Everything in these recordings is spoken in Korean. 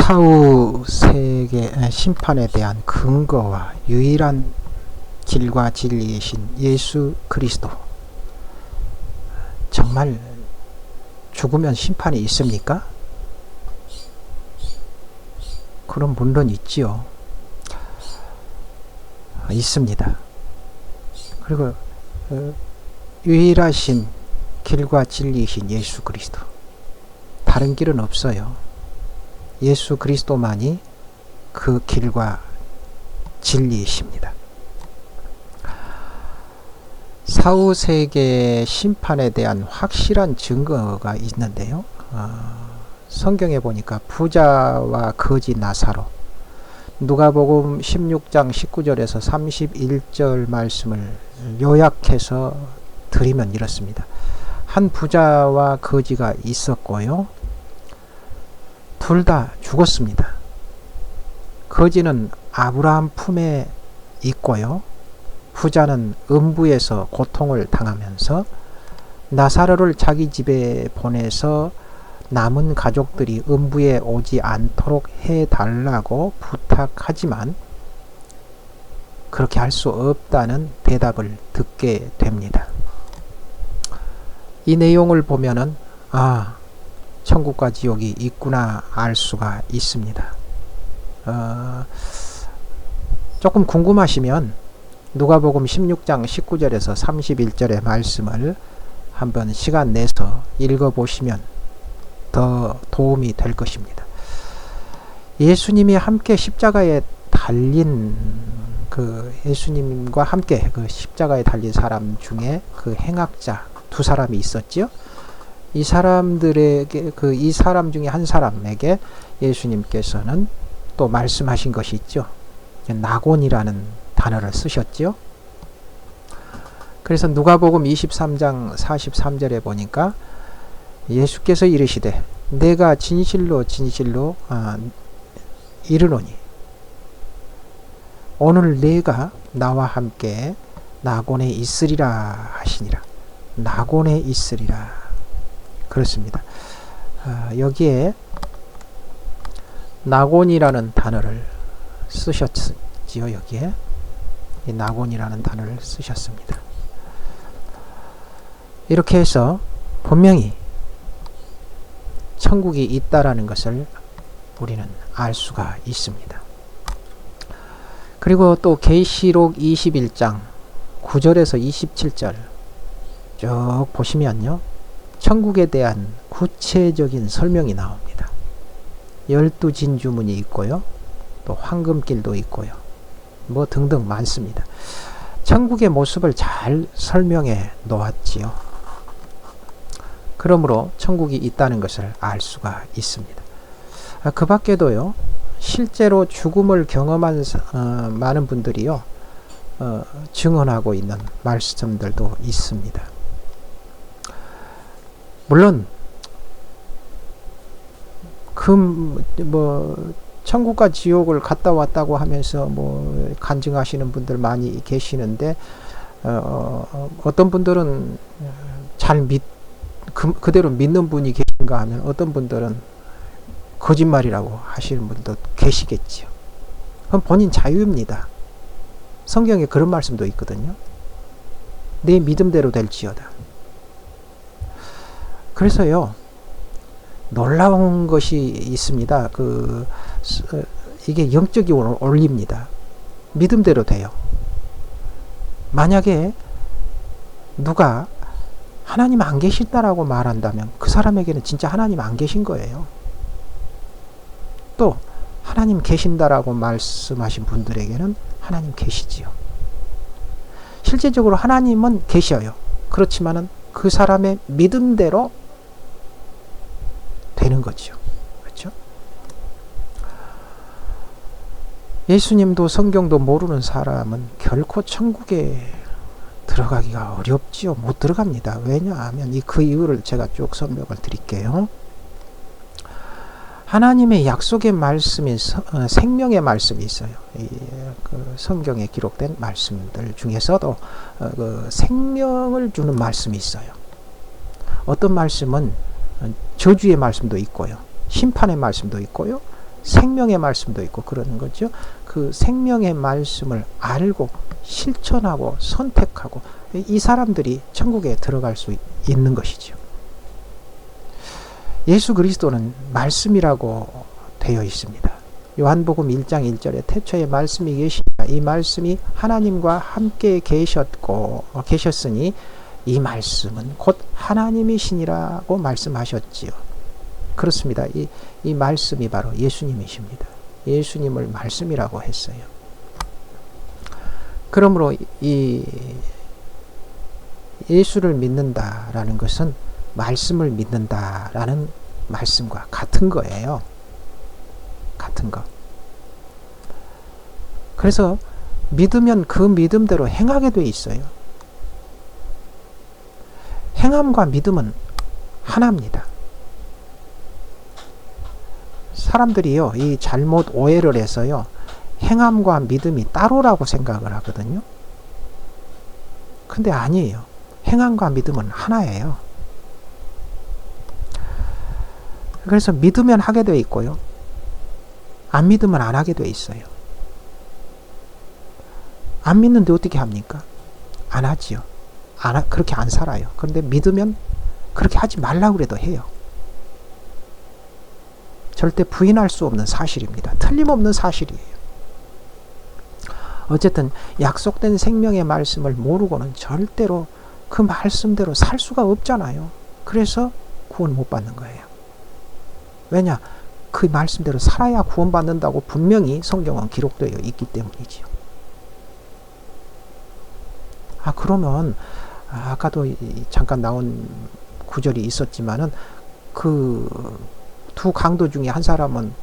사후 세계 심판에 대한 근거와 유일한 길과 진리이신 예수 그리스도, 정말 죽으면 심판이 있습니까? 그럼 물론 있지요. 있습니다. 그리고 유일하신 길과 진리이신 예수 그리스도, 다른 길은 없어요. 예수 그리스도만이 그 길과 진리이십니다. 사후 세계 심판에 대한 확실한 증거가 있는데요. 성경에 보니까 부자와 거지 나사로, 누가복음 16장 19절에서 31절 말씀을 요약해서 드리면 이렇습니다. 한 부자와 거지가 있었고요. 둘 다 죽었습니다. 거지는 아브라함 품에 있고요. 부자는 음부에서 고통을 당하면서 나사로를 자기 집에 보내서 남은 가족들이 음부에 오지 않도록 해달라고 부탁하지만 그렇게 할 수 없다는 대답을 듣게 됩니다. 이 내용을 보면은 천국과 지옥이 있구나 알 수가 있습니다. 조금 궁금하시면 누가복음 16장 19절에서 31절의 말씀을 한번 시간 내서 읽어보시면 더 도움이 될 것입니다. 예수님이 함께 십자가에 달린 예수님과 함께 그 십자가에 달린 사람 중에 그 행악자 두 사람이 있었죠. 이 사람들에게 이 사람 중에 한 사람에게 예수님께서는 또 말씀하신 것이 있죠. 나곤이라는 단어를 쓰셨죠. 그래서 누가복음 23장 43절에 보니까 예수께서 이르시되 내가 진실로 진실로 이르노니 오늘 내가 나와 함께 나곤에 있으리라 하시니라. 나곤에 있으리라. 그렇습니다. 여기에 나곤이라는 단어를 쓰셨지요. 여기에 이 나곤이라는 단어를 쓰셨습니다. 이렇게 해서 분명히 천국이 있다라는 것을 우리는 알 수가 있습니다. 그리고 또 계시록 21장 9절에서 27절 쭉 보시면요, 천국에 대한 구체적인 설명이 나옵니다. 12진주문이 있고요, 또 황금길도 있고요, 뭐 등등 많습니다. 천국의 모습을 잘 설명해 놓았지요. 그러므로 천국이 있다는 것을 알 수가 있습니다. 그 밖에도요, 실제로 죽음을 경험한 많은 분들이요, 증언하고 있는 말씀들도 있습니다. 물론 천국과 지옥을 갔다 왔다고 하면서 간증하시는 분들 많이 계시는데, 어떤 분들은 그대로 믿는 분이 계신가 하면 어떤 분들은 거짓말이라고 하시는 분도 계시겠지요. 그건 본인 자유입니다. 성경에 그런 말씀도 있거든요. 내 믿음대로 될지어다. 그래서요, 놀라운 것이 있습니다. 이게 영적이 올립니다. 믿음대로 돼요. 만약에 누가 하나님 안 계신다라고 말한다면 그 사람에게는 진짜 하나님 안 계신 거예요. 또 하나님 계신다라고 말씀하신 분들에게는 하나님 계시지요. 실제적으로 하나님은 계셔요. 그렇지만은 그 사람의 믿음대로 되는 거죠. 그렇죠? 예수님도 성경도 모르는 사람은 결코 천국에 들어가기가 어렵지요. 못 들어갑니다. 왜냐하면 그 이유를 제가 쭉 설명을 드릴게요. 하나님의 약속의 말씀인 생명의 말씀이 있어요. 성경에 기록된 말씀들 중에서도 생명을 주는 말씀이 있어요. 어떤 말씀은 저주의 말씀도 있고요, 심판의 말씀도 있고요, 생명의 말씀도 있고 그러는 거죠. 그 생명의 말씀을 알고 실천하고 선택하고 이 사람들이 천국에 들어갈 수 있는 것이죠. 예수 그리스도는 말씀이라고 되어 있습니다. 요한복음 1장 1절에 태초에 말씀이 계시니라 이 말씀이 하나님과 함께 계셨으니 이 말씀은 곧 하나님이시니라고 말씀하셨지요. 그렇습니다. 이 말씀이 바로 예수님이십니다. 예수님을 말씀이라고 했어요. 그러므로 이 예수를 믿는다라는 것은 말씀을 믿는다라는 말씀과 같은 거예요. 같은 거. 그래서 믿으면 그 믿음대로 행하게 돼 있어요. 행함과 믿음은 하나입니다. 사람들이요, 이 잘못 오해를 해서요, 행함과 믿음이 따로라고 생각을 하거든요. 근데 아니에요. 행함과 믿음은 하나예요. 그래서 믿으면 하게 돼 있고요. 안 믿으면 안 하게 돼 있어요. 안 믿는데 어떻게 합니까? 안 하지요. 그렇게 안 살아요. 그런데 믿으면 그렇게 하지 말라고 그래도 해요. 절대 부인할 수 없는 사실입니다. 틀림없는 사실이에요. 어쨌든 약속된 생명의 말씀을 모르고는 절대로 그 말씀대로 살 수가 없잖아요. 그래서 구원 못 받는 거예요. 왜냐? 그 말씀대로 살아야 구원받는다고 분명히 성경은 기록되어 있기 때문이지요. 그러면 아까도 잠깐 나온 구절이 있었지만은 그 두 강도 중에 한 사람은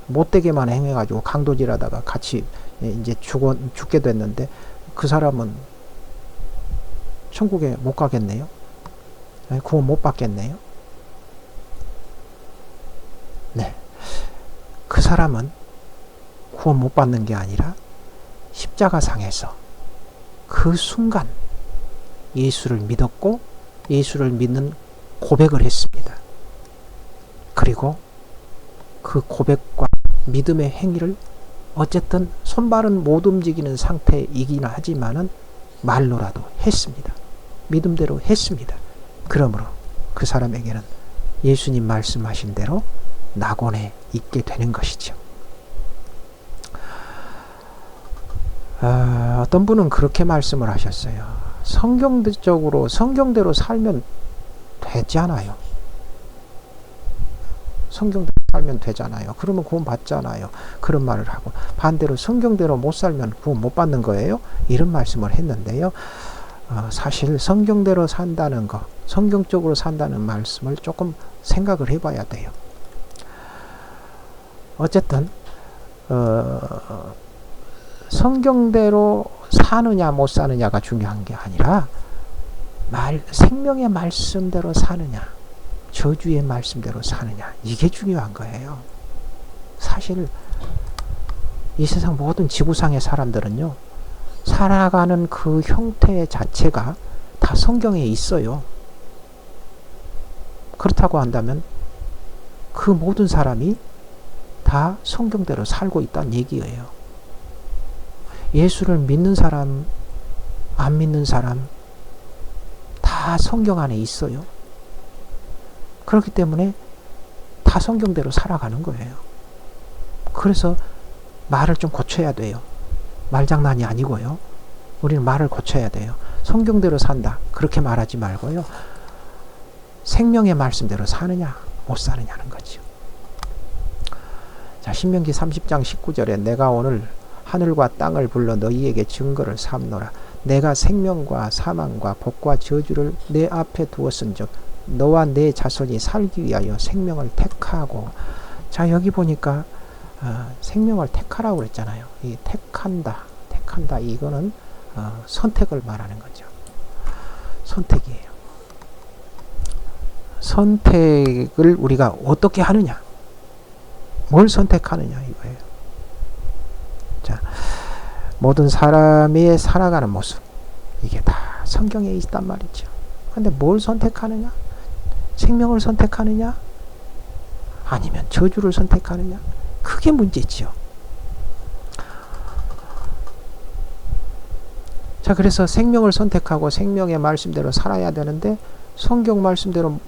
못되게만 행해가지고 강도질하다가 같이 이제 죽게 됐는데 그 사람은 천국에 못 가겠네요. 구원 못 받겠네요. 네. 그 사람은 구원 못 받는 게 아니라 십자가상에서 그 순간 예수를 믿었고 예수를 믿는 고백을 했습니다. 그리고 그 고백과 믿음의 행위를 어쨌든 손발은 못 움직이는 상태이긴 하지만은 말로라도 했습니다. 믿음대로 했습니다. 그러므로 그 사람에게는 예수님 말씀하신 대로 낙원에 있게 되는 것이죠. 어떤 분은 그렇게 말씀을 하셨어요. 성경대로 살면 되잖아요. 성경대로 살면 되잖아요. 그러면 구원 받잖아요. 그런 말을 하고 반대로 성경대로 못 살면 구원 못 받는 거예요. 이런 말씀을 했는데요. 사실 성경대로 산다는 거, 성경적으로 산다는 말씀을 조금 생각을 해봐야 돼요. 어쨌든 성경대로 사느냐 못 사느냐가 중요한 게 아니라 생명의 말씀대로 사느냐 저주의 말씀대로 사느냐 이게 중요한 거예요. 사실 이 세상 모든 지구상의 사람들은요 살아가는 그 형태 자체가 다 성경에 있어요. 그렇다고 한다면 그 모든 사람이 다 성경대로 살고 있다는 얘기예요. 예수를 믿는 사람, 안 믿는 사람 다 성경 안에 있어요. 그렇기 때문에 다 성경대로 살아가는 거예요. 그래서 말을 좀 고쳐야 돼요. 말장난이 아니고요. 우리는 말을 고쳐야 돼요. 성경대로 산다. 그렇게 말하지 말고요. 생명의 말씀대로 사느냐 못 사느냐는 거죠. 자, 신명기 30장 19절에 내가 오늘 하늘과 땅을 불러 너희에게 증거를 삼노라. 내가 생명과 사망과 복과 저주를 내 앞에 두었은즉 너와 내 자손이 살기 위하여 생명을 택하고. 자, 여기 보니까 생명을 택하라고 그랬잖아요. 이 택한다 이거는 선택을 말하는 거죠. 선택이에요. 선택을 우리가 어떻게 하느냐, 뭘 선택하느냐 이거예요. 자, 모든 사람이 살아가는 모습 이게 다 성경에 있단 말이죠. 근데 뭘 선택하느냐? 생명을 선택하느냐? 아니면 저주를 선택하느냐? 그게 문제지요. 자, 그래서 생명을 선택하고 생명의 말씀대로 살아야 되는데 성경 말씀대로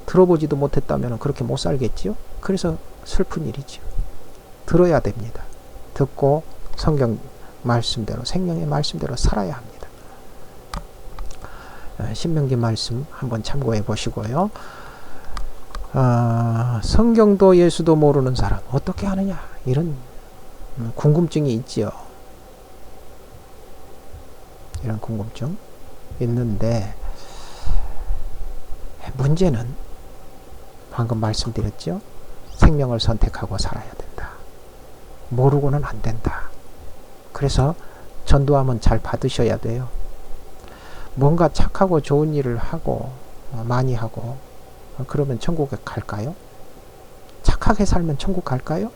들어보지도 못했다면 그렇게 못 살겠지요. 그래서 슬픈 일이지요. 들어야 됩니다. 듣고 성경 말씀대로 생명의 말씀대로 살아야 합니다. 신명기 말씀 한번 참고해 보시고요. 성경도 예수도 모르는 사람 어떻게 하느냐 이런 궁금증이 있지요. 이런 궁금증 있는데 문제는 방금 말씀드렸죠. 생명을 선택하고 살아야 된다. 모르고는 안 된다. 그래서 전도하면 잘 받으셔야 돼요. 뭔가 착하고 좋은 일을 하고 많이 하고 그러면 천국에 갈까요? 착하게 살면 천국 갈까요?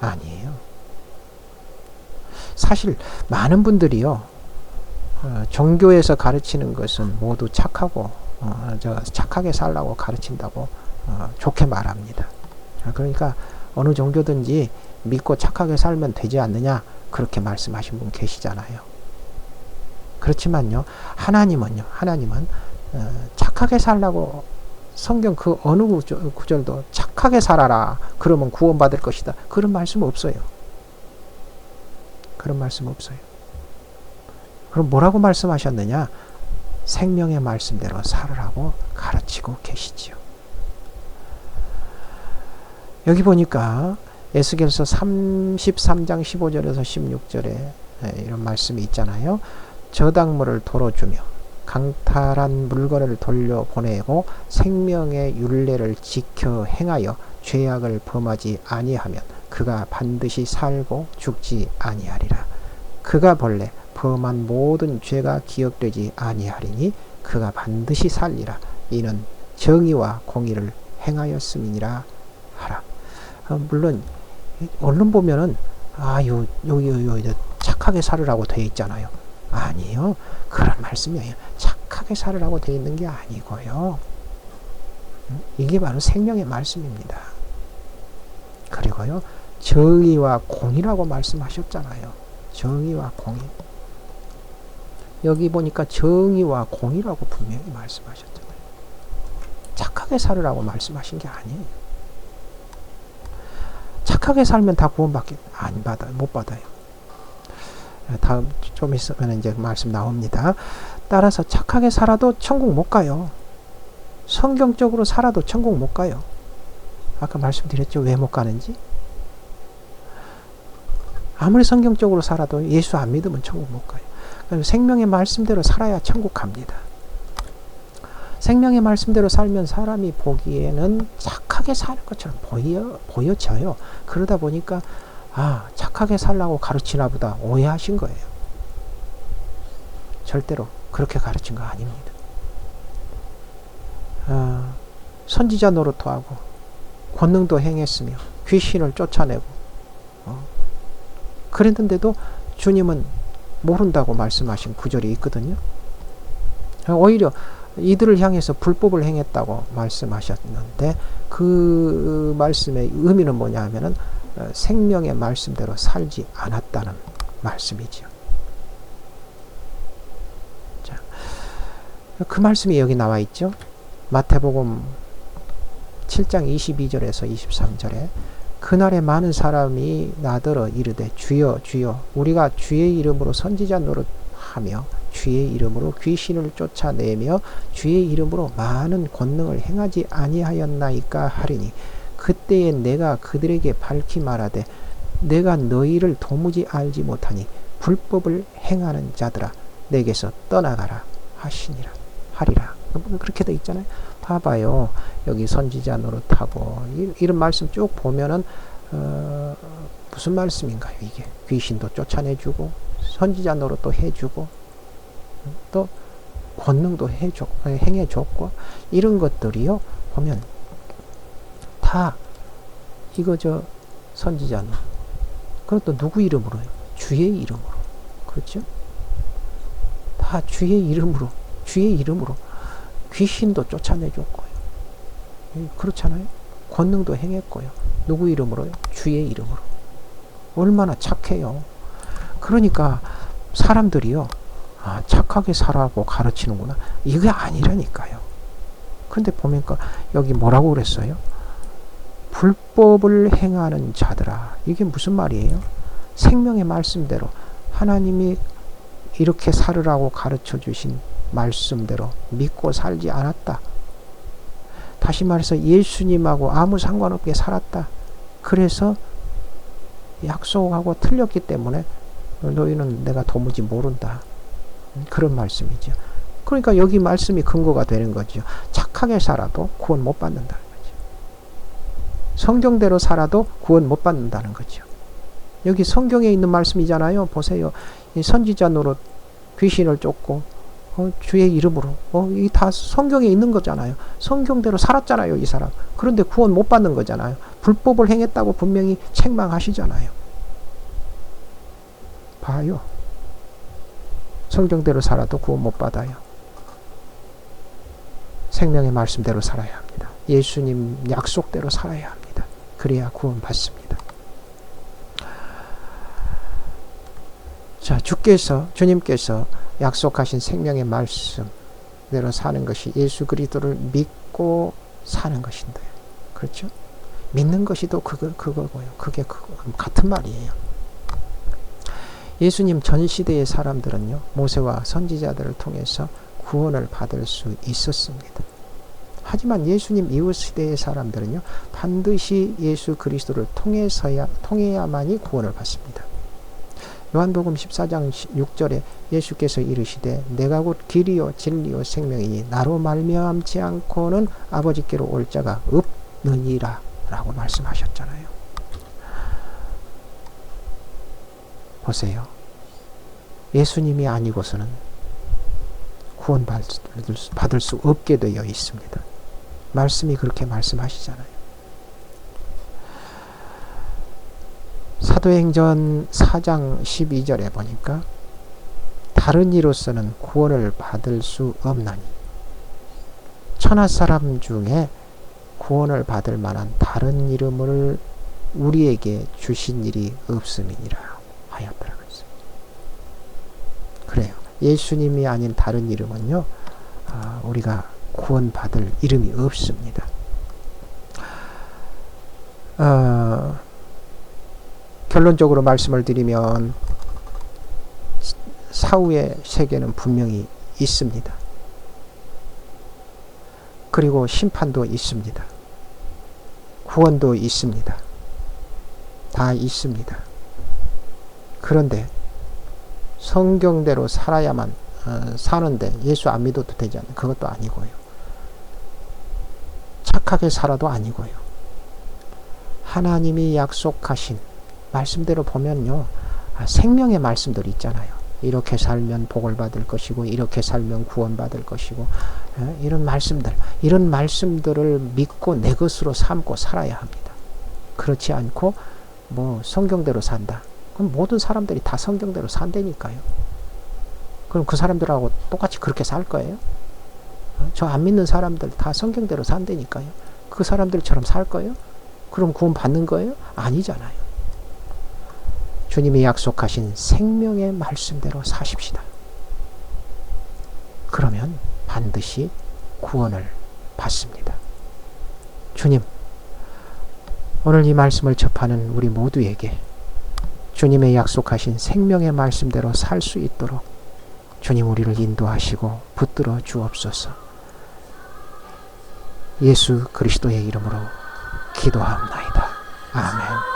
아니에요. 사실 많은 분들이요. 종교에서 가르치는 것은 모두 착하고 착하게 살라고 가르친다고 좋게 말합니다. 그러니까 어느 종교든지 믿고 착하게 살면 되지 않느냐 그렇게 말씀하신 분 계시잖아요. 그렇지만요, 하나님은 착하게 살라고 성경 그 어느 구절도 착하게 살아라 그러면 구원받을 것이다 그런 말씀 없어요. 그런 말씀 없어요. 그럼 뭐라고 말씀하셨느냐? 생명의 말씀대로 살으라고 가르치고 계시지요. 여기 보니까 에스겔서 33장 15절에서 16절에 이런 말씀이 있잖아요. 저당물을 도로 주며 강탈한 물건을 돌려보내고 생명의 율례를 지켜 행하여 죄악을 범하지 아니하면 그가 반드시 살고 죽지 아니하리라. 그가 본래 범한 모든 죄가 기억되지 아니하리니 그가 반드시 살리라. 이는 정의와 공의를 행하였음이니라 하라. 물론 언론 보면은 여기 착하게 살으라고 되어 있잖아요. 아니요. 그런 말씀이 아니에요. 착하게 살으라고 되어 있는 게 아니고요. 이게 바로 생명의 말씀입니다. 그리고요. 정의와 공의라고 말씀하셨잖아요. 정의와 공의. 여기 보니까 정의와 공의라고 분명히 말씀하셨잖아요. 착하게 살으라고 말씀하신 게 아니에요. 착하게 살면 다 구원받기 못 받아요. 다음 좀 있으면 이제 말씀 나옵니다. 따라서 착하게 살아도 천국 못 가요. 성경적으로 살아도 천국 못 가요. 아까 말씀드렸죠. 왜 못 가는지. 아무리 성경적으로 살아도 예수 안 믿으면 천국 못 가요. 생명의 말씀대로 살아야 천국 갑니다. 생명의 말씀대로 살면 사람이 보기에는 착하게 사는 것처럼 보여져요. 그러다 보니까 착하게 살라고 가르치나 보다 오해하신 거예요. 절대로 그렇게 가르친 거 아닙니다. 선지자 노릇도 하고 권능도 행했으며 귀신을 쫓아내고 그랬는데도 주님은 모른다고 말씀하신 구절이 있거든요. 오히려 이들을 향해서 불법을 행했다고 말씀하셨는데 그 말씀의 의미는 뭐냐 하면은 생명의 말씀대로 살지 않았다는 말씀이죠. 자, 그 말씀이 여기 나와 있죠. 마태복음 7장 22절에서 23절에 그날에 많은 사람이 나더러 이르되 주여 주여 우리가 주의 이름으로 선지자 노릇하며 주의 이름으로 귀신을 쫓아내며 주의 이름으로 많은 권능을 행하지 아니하였나이까 하리니 그때에 내가 그들에게 밝히 말하되 내가 너희를 도무지 알지 못하니 불법을 행하는 자들아 내게서 떠나가라 하리라. 그렇게 돼 있잖아요. 봐봐요. 여기 선지자 노릇하고 이런 말씀 쭉 보면은 무슨 말씀인가요? 이게 귀신도 쫓아내주고 선지자 노릇도 해주고 또 권능도 행해줬고 이런 것들이요 보면 다 이거 선지자 노릇. 그것도 누구 이름으로요? 주의 이름으로. 그렇죠? 다 주의 이름으로 귀신도 쫓아내줬고요. 그렇잖아요. 권능도 행했고요. 누구 이름으로요? 주의 이름으로. 얼마나 착해요. 그러니까 사람들이요, 착하게 살라고 가르치는구나. 이게 아니라니까요. 근데 보니까 여기 뭐라고 그랬어요? 불법을 행하는 자들아. 이게 무슨 말이에요? 생명의 말씀대로 하나님이 이렇게 살으라고 가르쳐 주신 말씀대로 믿고 살지 않았다. 다시 말해서 예수님하고 아무 상관없게 살았다. 그래서 약속하고 틀렸기 때문에 너희는 내가 도무지 모른다. 그런 말씀이죠. 그러니까 여기 말씀이 근거가 되는 거죠. 착하게 살아도 구원 못 받는다는 거죠. 성경대로 살아도 구원 못 받는다는 거죠. 여기 성경에 있는 말씀이잖아요. 보세요. 이 선지자 노릇 귀신을 쫓고 주의 이름으로 이 다 성경에 있는 거잖아요. 성경대로 살았잖아요, 이 사람. 그런데 구원 못 받는 거잖아요. 불법을 행했다고 분명히 책망하시잖아요. 봐요. 성경대로 살아도 구원 못 받아요. 생명의 말씀대로 살아야 합니다. 예수님 약속대로 살아야 합니다. 그래야 구원 받습니다. 자, 주님께서 약속하신 생명의 말씀대로 사는 것이 예수 그리스도를 믿고 사는 것인데, 그렇죠? 믿는 것이 또 그거고요. 그게 같은 말이에요. 예수님 전 시대의 사람들은요, 모세와 선지자들을 통해서 구원을 받을 수 있었습니다. 하지만 예수님 이후 시대의 사람들은요, 반드시 예수 그리스도를 통해야만이 구원을 받습니다. 요한복음 14장 6절에 예수께서 이르시되 내가 곧 길이요 진리요 생명이니 나로 말미암지 않고는 아버지께로 올 자가 없느니라 라고 말씀하셨잖아요. 보세요. 예수님이 아니고서는 구원 받을 수 없게 되어 있습니다. 말씀이 그렇게 말씀하시잖아요. 사도행전 4장 12절에 보니까 다른 이로서는 구원을 받을 수 없나니 천하 사람 중에 구원을 받을 만한 다른 이름을 우리에게 주신 일이 없음이니라 하였더라고요. 그래요. 예수님이 아닌 다른 이름은요, 우리가 구원받을 이름이 없습니다. 결론적으로 말씀을 드리면 사후의 세계는 분명히 있습니다. 그리고 심판도 있습니다. 구원도 있습니다. 다 있습니다. 그런데 성경대로 살아야만 사는데 예수 안 믿어도 되지 않나요? 그것도 아니고요. 착하게 살아도 아니고요. 하나님이 약속하신 말씀대로 보면요, 생명의 말씀들이 있잖아요. 이렇게 살면 복을 받을 것이고 이렇게 살면 구원 받을 것이고 이런 말씀들을 믿고 내 것으로 삼고 살아야 합니다. 그렇지 않고 뭐 성경대로 산다. 그럼 모든 사람들이 다 성경대로 산다니까요. 그럼 그 사람들하고 똑같이 그렇게 살 거예요? 저 안 믿는 사람들 다 성경대로 산다니까요. 그 사람들처럼 살 거예요? 그럼 구원 받는 거예요? 아니잖아요. 주님이 약속하신 생명의 말씀대로 사십시다. 그러면 반드시 구원을 받습니다. 주님, 오늘 이 말씀을 접하는 우리 모두에게 주님의 약속하신 생명의 말씀대로 살 수 있도록 주님 우리를 인도하시고 붙들어 주옵소서. 예수 그리스도의 이름으로 기도합나이다. 아멘.